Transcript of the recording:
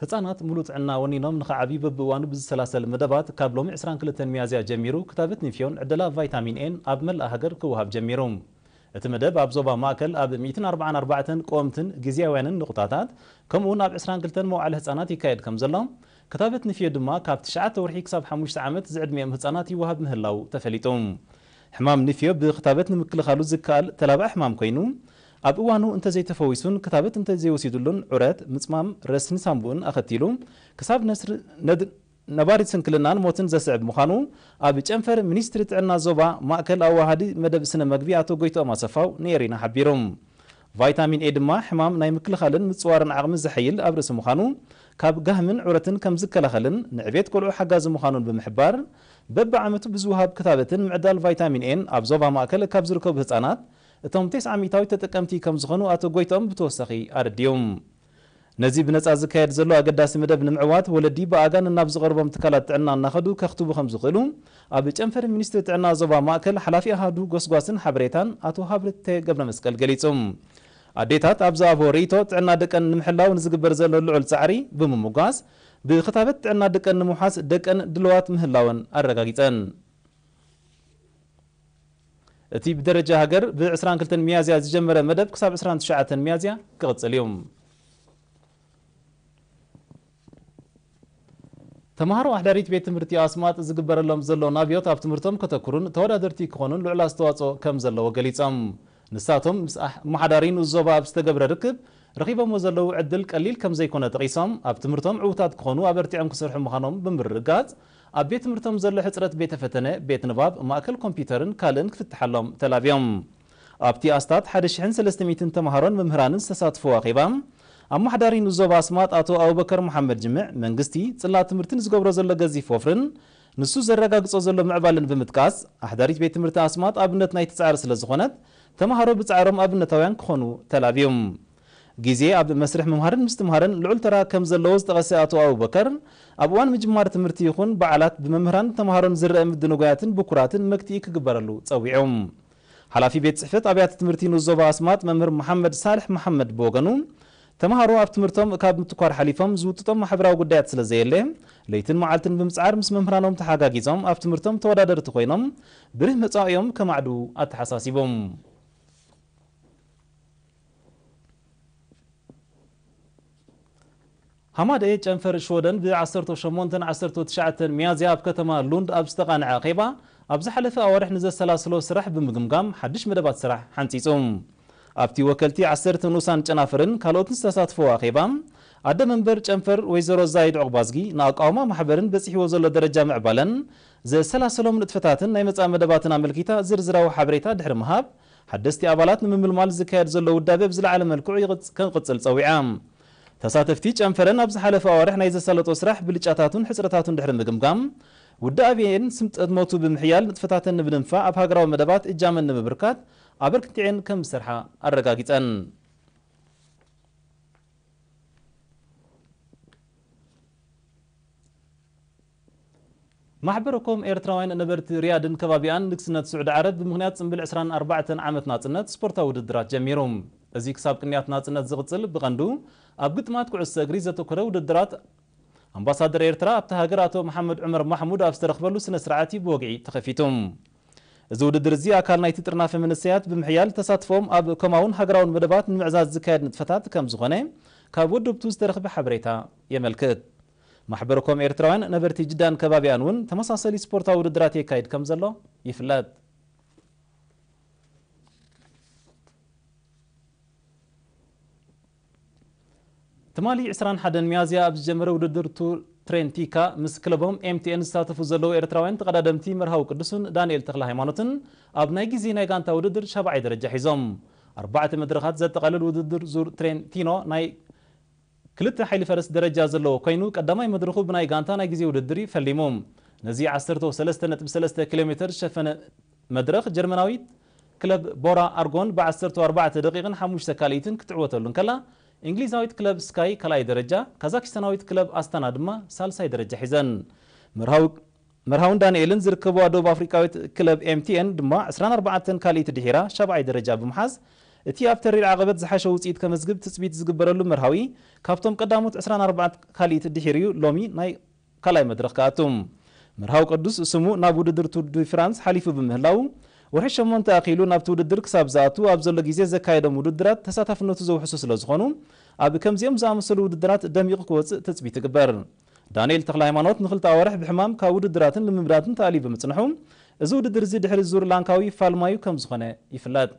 ህፃናት ሙሉእ ጥዕና ወኒኖም ንኸዓብዩ በብእዋኑ ብዝሰላሰል መደባት ካብ ሎሚ 22 ሚያዝያ ጀሚሩ ክታበት ኒፍዮን ዕድላ ቫይታሚን ኤን ኣብ መላእ ሃገር ክወሃብ ጀሚሩ እቲ መደብ ኣብ ዞባ ማእከል ኣብ 144 ቆምትን ግዝያውያንን ንቁጣታት ከምኡውን ኣብ 22 መውዓል ህፃናት ይካየድ ከም ዘሎ ክታበት ኒፍዮ ድማ ካብ 9 ወርሒ ክሳብ 5 ዓመት ዝዕድሚኦም ህፃናት ይወሃብ ምህላው ተፈሊጡ ሕማም ኒፍዮ ብክታበት ንምክልኻሉ ዝከኣል ተላባዕ ሕማም ኮይኑ ኣብ እዋኑ እንተ ዘይተፈዊሱን ክታበት እንተ ዘይወሲዱሉን ዑረት ምጽማም ረስኒ ሳምቡን ኣኸቲሉ ክሳብ ነባሪት ስንክልናን ሞትን ዘስዕብ ምዃኑ ኣብ ጨንፈር ሚኒስትሪ ጥዕና ዞባ ማእከል ኣዋሃዲ መደብ ስነ መግቢ ኣቶ ጎይቶኦም ኣሰፋው ነይሪና ሓቢሮም ቫይታሚን ኤ ድማ ሕማም ናይ ምክልኻልን ምጽዋርን ዓቕሚ ዝሐይል ኣብ ርእሲ ምዃኑ ካብ ጋህምን ዑረትን ከም ዝከላኸልን ንዕቤት ቆልዑ ሓጋዚ ምዃኑን ብምሕባር በብዓመቱ ብዝውሃብ ክታበትን ምዕዳል ቫይታሚን ኤን ኣብ ዞባ ማእከል ካብ ዝርከቡ ህፃናት እቶም 900 ተጠቀምቲ ከም ዝኾኑ ኣቶ ጎይቶኦም ብተወሳኺ ኣረድዮም ነዚ ብነፃ ዝካየድ ዘሎ ኣገዳሲ መደብ ንምዕዋት ወለዲ ብኣጋን ናብ ዝቐርቦም ትካላት ጥዕና እናኸዱ ከኽትቡ ከም ዝኽእሉ ኣብ ጨንፈር ሚኒስትሪ ጥዕና ዞባ ማእከል ሓላፊ ኣሃዱ ጎስጓስን ሓበሬታን ኣቶ ሃብርተ ገብረ መስቀል ገሊፆም ኣዴታት ኣብ ዝኣቦ ርእቶ ጥዕና ደቀን ንምሕላው ንዝግበር ዘሎ ልዑል ጻዕሪ ብምምጓስ ብክታበት ጥዕና ደቀን ንምውሓስ ደቀን ድልዋት ምህላወን ኣረጋጊፀን እቲ ብደረጃ ሃገር ብ22 ሚያዝያ ዝጀመረ መደብ ክሳብ 29 ሚያዝያ ክቕፅል እዩ ተምሃሮ ኣሕዳሪት ቤት ትምህርቲ ኣስማጥ ዝግበረሎም ዘሎ ናብዮት ኣብ ትምህርቶም ከተኩሩን ተወዳደርቲ ክኾኑን ልዑል ኣስተዋፅኦ ከም ዘለዎ ገሊፆም ንሳቶም መሓዳሪን ዞባ ኣብ ዝተገብረ ርክብ ረኺቦምዎ ዘለዉ ዕድል ቀሊል ከም ዘይኮነ ጠቒሶም ኣብ ትምህርቶም ዕውታት ክኾኑ ኣበርቲዖም ክሰርሑ ምዃኖም ብምርግጋጽ ኣብ ቤት ትምህርቶም ዘሎ ሕፅረት ቤተ ፈተነ ቤት ንባብ ማእከል ኮምፒተርን ካልእን ክፍትሓሎም ተላብዮም ኣብቲ ኣስታት 1300 ተምሃሮን መምህራንን ዝተሳትፍዎ ኣኼባ ኣማሕዳሪን ዞባ ኣስማጥ ኣቶ ኣቡበከር መሐመድ ጅምዕ መንግስቲ ጽላት ትምህርትን ዝገብሮ ዘሎ ገዚፍ ወፍርን ንሱ ዘረጋግጾ ዘሎ ምዕባልን ብምጥቃስ ኣሕዳሪት ቤት ትምህርቲ ኣስማጥ ኣብነት ናይ ትጻዕር ስለ ዝኾነት ተምሃሮ ብጻዕሮም ኣብነታውያን ክኾኑ ተላብዮም ጊዜ ኣብ መስርሕ ምምሃርን ምስትምሃርን ልዑል ተራ ከም ዘለዎ ዝጠቐሰ ኣቶ ኣቡበከር ኣብ እዋን ምጅማር ትምህርቲ ይኹን በዓላት ብመምህራን ተምሃሮን ዝርአ ምድንጓያትን ብኩራትን መክቲኢ ክግበረሉ ጸዊዖም ሓላፊ ቤት ጽሕፈት ኣብያተ ትምህርቲ ንዞባ ኣስማጥ መምህር መሐመድ ሳልሕ መሐመድ ብወገኑ ተምሃሮ ኣብ ትምህርቶም ካብ ምትኳር ሓሊፎም ዝውጥጦም ማሕበራዊ ጉዳያት ስለ ዘየለ ለይትን መዓልትን ብምጽዓር ምስ መምህራኖም ተሓጋጊዞም ኣብ ትምህርቶም ተወዳደርቲ ኮይኖም ብርህ መጻእዮም ከማዕዱ ኣተሓሳሲቦም ሃማደ ጨንፈር ሽወደን ብ18-19 ሚያዝያ ኣብ ከተማ ሉንድ ኣብ ዝተቓንዐ ኣኼባ ኣብ ዝሓለፈ ኣዋርሕ ንዘሰላስሎ ስራሕ ብምግምጋም ሓድሽ መደባት ስራሕ ሓንፂፆም ኣብቲ ወከልቲ 10 ንኡሳን ጨናፍርን ካልኦትን ዝተሳትፈዎ ኣኼባ ኣደ መንበር ጨንፈር ወይዘሮ ዛይድ ዕቑባዝጊ ንኣቃውማ ማሕበርን በፂሕዎ ዘሎ ደረጃ ምዕባለን ዘሰላሰሎም ንጥፈታትን ናይ መጻ መደባትን ኣመልኪታ ዝርዝራዊ ሓበሬታ ድሕሪ ምሃብ ሓደስቲ ኣባላት ንምምልማል ዝካየድ ዘሎ ውዳበ ብዝለዓለ መልክዑ ከንቅፅል ፀዊዓ ተሳተፍቲ ጨንፈረን ኣብ ዝሓለፈ ኣዋርሕ ናይ ዘሰለጦ ስራሕ ብልጫታቱን ሕፅረታቱን ድሕሪ ምግምጋም ውዳ ኣብየን ስምጠት ሞቱ ብምሕያል ንጥፈታትን ንምድንፋዕ ኣብ ሃገራዊ መደባት እጃመን ንምብርካት ኣበርክቲዐን ከም ዝሰርሓ ኣረጋጊፀን ማሕበረኮም ኤርትራውያን ነበርቲ ሪያድን ከባቢኣን ንግስነት ስዑድ ዓረብ ብምኽንያት ጽምብል 24 ዓመት ናጽነት ስፖርታዊ ውድድራት ጀሚሮም እዚ ክሳብ ቅንያት ናጽነት ዝቕፅል ብቐንዱ ኣብ ግጥማት ኩዕሶ እግሪ ዘተኮረ ውድድራት ኣምባሳደር ኤርትራ ኣብቲ ሃገር ኣቶ መሐመድ ዑመር ማሕሙድ ኣብ ዝተረኽበሉ ስነ ስርዓት ብወግዒ ተኸፊቶም እዚ ውድድር እዚ ኣካል ናይቲ ጥርናፈ መንስያት ብምሕያል ተሳትፎም ኣብ ከምኡውን ሃገራውን መደባት ንምዕዛዝ ዝካየድ ንጥፈታት ከም ዝኾነ ካብ ወደብቱ ዝተረኽበ ሓበሬታ የመልክት ማሕበረኮም ኤርትራውያን ነበርቲ ጅዳን ከባቢያን እውን ተመሳሳሊ ስፖርታዊ ውድድራት የካይድ ከም ዘሎ ይፍለጥ ትማሊ 21 ሚያዝያ ኣብ ዝጀመረ ውድድር ቱር ትሬንቲካ ምስ ክለቦም ኤምቲኤን ዝሳተፉ ዘለዉ ኤርትራውያን ተቐዳደምቲ መርሃዊ ቅዱስን ዳንኤል ተክለ ሃይማኖትን ኣብ ናይ ግዜ ናይ ጋንታ ውድድር 7ይ ደረጃ ሒዞም 4 መድረኻት ዘጠቓልል ውድድር ዙር ትሬንቲኖ ናይ ክልተ ሓይሊ ፈረስ ደረጃ ዘለዎ ኮይኑ ቀዳማይ መድረኹ ብናይ ጋንታ ናይ ግዜ ውድድር ፈሊሞም ነዚ 13.3 ኪሎ ሜትር ዝሸፈነ መድረኽ ጀርመናዊት ክለብ ቦራ ኣርጎን ብ14 ደቂቕን 5 ካሊትን ክትዕወተሉን ከላ እንግሊዛዊት ክለብ ስካይ ካልኣይ ደረጃ ካዛክስታናዊት ክለብ ኣስታና ድማ ሳልሳይ ደረጃ ሒዘን መርሃውን ዳንኤልን ዝርከቡ ደቡብ ኣፍሪካዊት ክለብ ኤምቲኤን ድማ 24 ካሊት ድሒራ 7ይ ደረጃ ብምሓዝ اتي ابتر العقبات زحاشه وصيت كمزغب تثبيت زغبرلو مرحوي كابتوم قداموت 24 كاليت دحيريو لومي ناي كلاي مدرخ كاتوم مرحاو قدوس سمو ناب وددر تور دي فرانس حليفو بمهلاو ورحش مونت اخيلو ناب توددر كساب زاتو ابزلو غيزه زكايدو موددرات تساتفنتو زوحسو سلازخونو اب كمزيم زامسلو وددرات دميق كوص تثبيت تغبر دانيال تخلا هيمانوت نخلت اورح بحمام كوددراتن لممراتن تالي بمصنحو ازو وددر زي دحر زور لانكاوي فالمايو كم زخنه يفلات